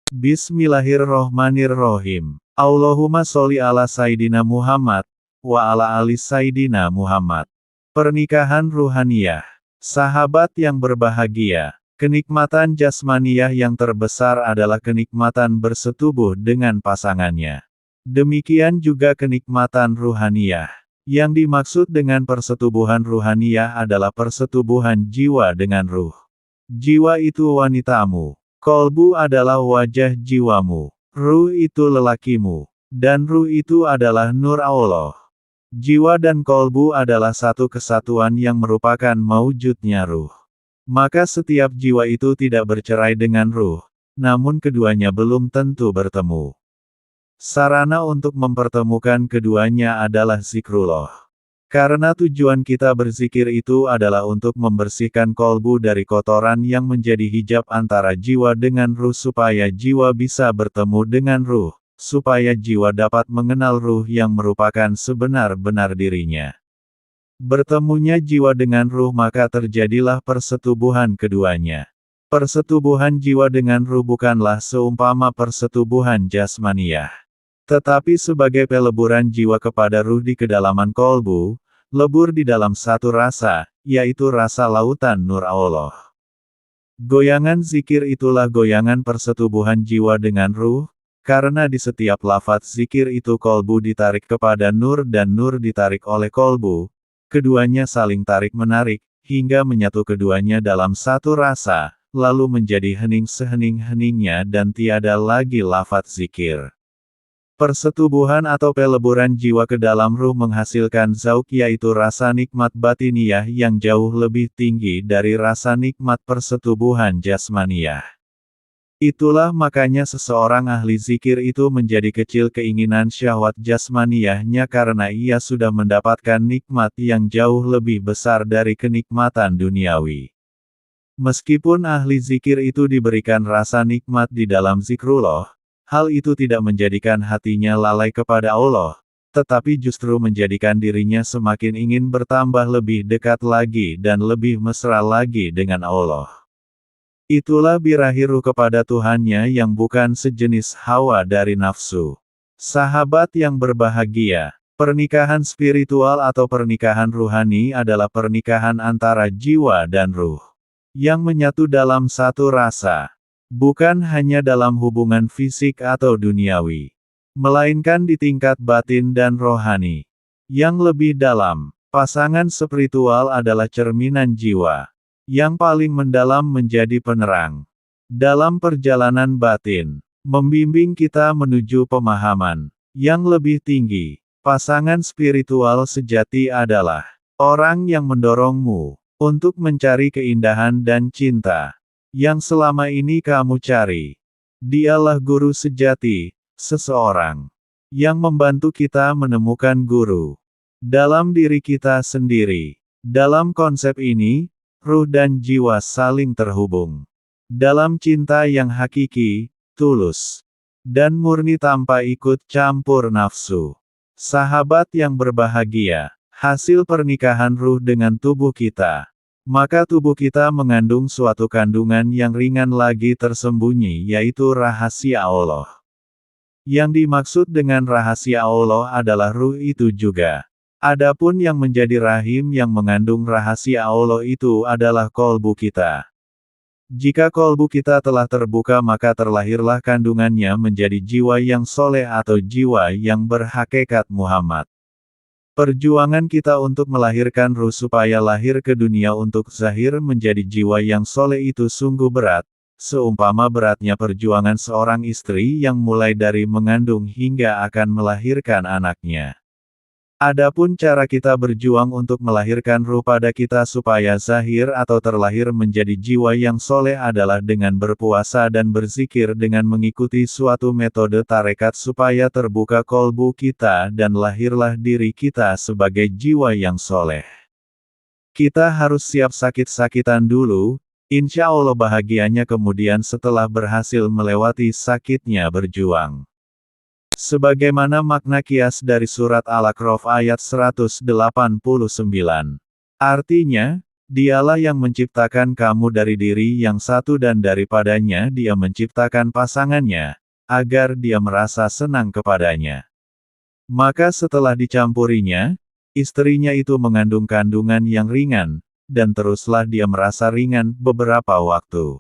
Bismillahirrohmanirrohim. Allahumma sholli ala Sayyidina Muhammad, wa ala ali Sayyidina Muhammad. Pernikahan ruhaniyah. Sahabat yang berbahagia, kenikmatan jasmaniyah yang terbesar adalah kenikmatan bersetubuh dengan pasangannya. Demikian juga kenikmatan ruhaniyah. Yang dimaksud dengan persetubuhan ruhaniyah adalah persetubuhan jiwa dengan ruh. Jiwa itu wanitamu. Kolbu adalah wajah jiwamu. Ruh itu lelakimu. Dan ruh itu adalah nur Allah. Jiwa dan kolbu adalah satu kesatuan yang merupakan maujudnya ruh. Maka setiap jiwa itu tidak bercerai dengan ruh, namun keduanya belum tentu bertemu. Sarana untuk mempertemukan keduanya adalah zikrullah. Karena tujuan kita berzikir itu adalah untuk membersihkan kolbu dari kotoran yang menjadi hijab antara jiwa dengan ruh supaya jiwa bisa bertemu dengan ruh, supaya jiwa dapat mengenal ruh yang merupakan sebenar-benar dirinya. Bertemunya jiwa dengan ruh maka terjadilah persetubuhan keduanya. Persetubuhan jiwa dengan ruh bukanlah seumpama persetubuhan jasmaniyah. Tetapi sebagai peleburan jiwa kepada ruh di kedalaman kolbu, lebur di dalam satu rasa, yaitu rasa lautan nur Allah. Goyangan zikir itulah goyangan persetubuhan jiwa dengan ruh, karena di setiap lafaz zikir itu kolbu ditarik kepada nur dan nur ditarik oleh kolbu, keduanya saling tarik-menarik, hingga menyatu keduanya dalam satu rasa, lalu menjadi hening sehening-heningnya dan tiada lagi lafaz zikir. Persetubuhan atau peleburan jiwa ke dalam ruh menghasilkan zauk yaitu rasa nikmat batiniyah yang jauh lebih tinggi dari rasa nikmat persetubuhan jasmaniyah. Itulah makanya seseorang ahli zikir itu menjadi kecil keinginan syahwat jasmaniyahnya karena ia sudah mendapatkan nikmat yang jauh lebih besar dari kenikmatan duniawi. Meskipun ahli zikir itu diberikan rasa nikmat di dalam zikrullah, hal itu tidak menjadikan hatinya lalai kepada Allah, tetapi justru menjadikan dirinya semakin ingin bertambah lebih dekat lagi dan lebih mesra lagi dengan Allah. Itulah birahi ruh kepada Tuhannya yang bukan sejenis hawa dari nafsu. Sahabat yang berbahagia, pernikahan spiritual atau pernikahan ruhani adalah pernikahan antara jiwa dan ruh, yang menyatu dalam satu rasa. Bukan hanya dalam hubungan fisik atau duniawi, melainkan di tingkat batin dan rohani. Yang lebih dalam, pasangan spiritual adalah cerminan jiwa. Yang paling mendalam menjadi penerang. Dalam perjalanan batin, membimbing kita menuju pemahaman yang lebih tinggi. Pasangan spiritual sejati adalah orang yang mendorongmu untuk mencari keindahan dan cinta yang selama ini kamu cari. Dialah guru sejati, seseorang yang membantu kita menemukan guru dalam diri kita sendiri. Dalam konsep ini, ruh dan jiwa saling terhubung dalam cinta yang hakiki, tulus, dan murni tanpa ikut campur nafsu. Sahabat yang berbahagia, hasil pernikahan ruh dengan tubuh kita, maka tubuh kita mengandung suatu kandungan yang ringan lagi tersembunyi yaitu rahasia Allah. Yang dimaksud dengan rahasia Allah adalah ruh itu juga. Adapun yang menjadi rahim yang mengandung rahasia Allah itu adalah kolbu kita. Jika kolbu kita telah terbuka maka terlahirlah kandungannya menjadi jiwa yang soleh atau jiwa yang berhakikat Muhammad. Perjuangan kita untuk melahirkan ruh supaya lahir ke dunia untuk zahir menjadi jiwa yang soleh itu sungguh berat, seumpama beratnya perjuangan seorang istri yang mulai dari mengandung hingga akan melahirkan anaknya. Adapun cara kita berjuang untuk melahirkan ruh pada kita supaya zahir atau terlahir menjadi jiwa yang soleh adalah dengan berpuasa dan berzikir dengan mengikuti suatu metode tarekat supaya terbuka kolbu kita dan lahirlah diri kita sebagai jiwa yang soleh. Kita harus siap sakit-sakitan dulu, insya Allah bahagianya kemudian setelah berhasil melewati sakitnya berjuang. Sebagaimana makna kias dari surat Al-A'raf ayat 189. Artinya, Dialah yang menciptakan kamu dari diri yang satu dan daripadanya Dia menciptakan pasangannya, agar Dia merasa senang kepadanya. Maka setelah dicampurinya, istrinya itu mengandung kandungan yang ringan, dan teruslah dia merasa ringan beberapa waktu.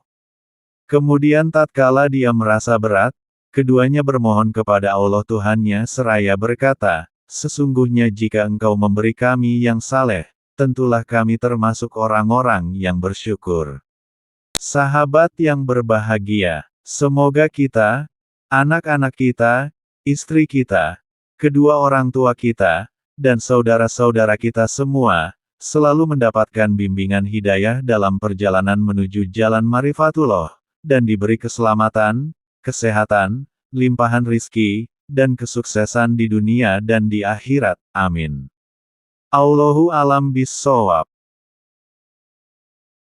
Kemudian tatkala dia merasa berat, keduanya bermohon kepada Allah Tuhannya seraya berkata, "Sesungguhnya jika Engkau memberi kami yang saleh, tentulah kami termasuk orang-orang yang bersyukur." Sahabat yang berbahagia, semoga kita, anak-anak kita, istri kita, kedua orang tua kita, dan saudara-saudara kita semua, selalu mendapatkan bimbingan hidayah dalam perjalanan menuju jalan Marifatullah, dan diberi keselamatan, kesehatan, limpahan rizki, dan kesuksesan di dunia dan di akhirat. Amin. Allahu alam bis shawab.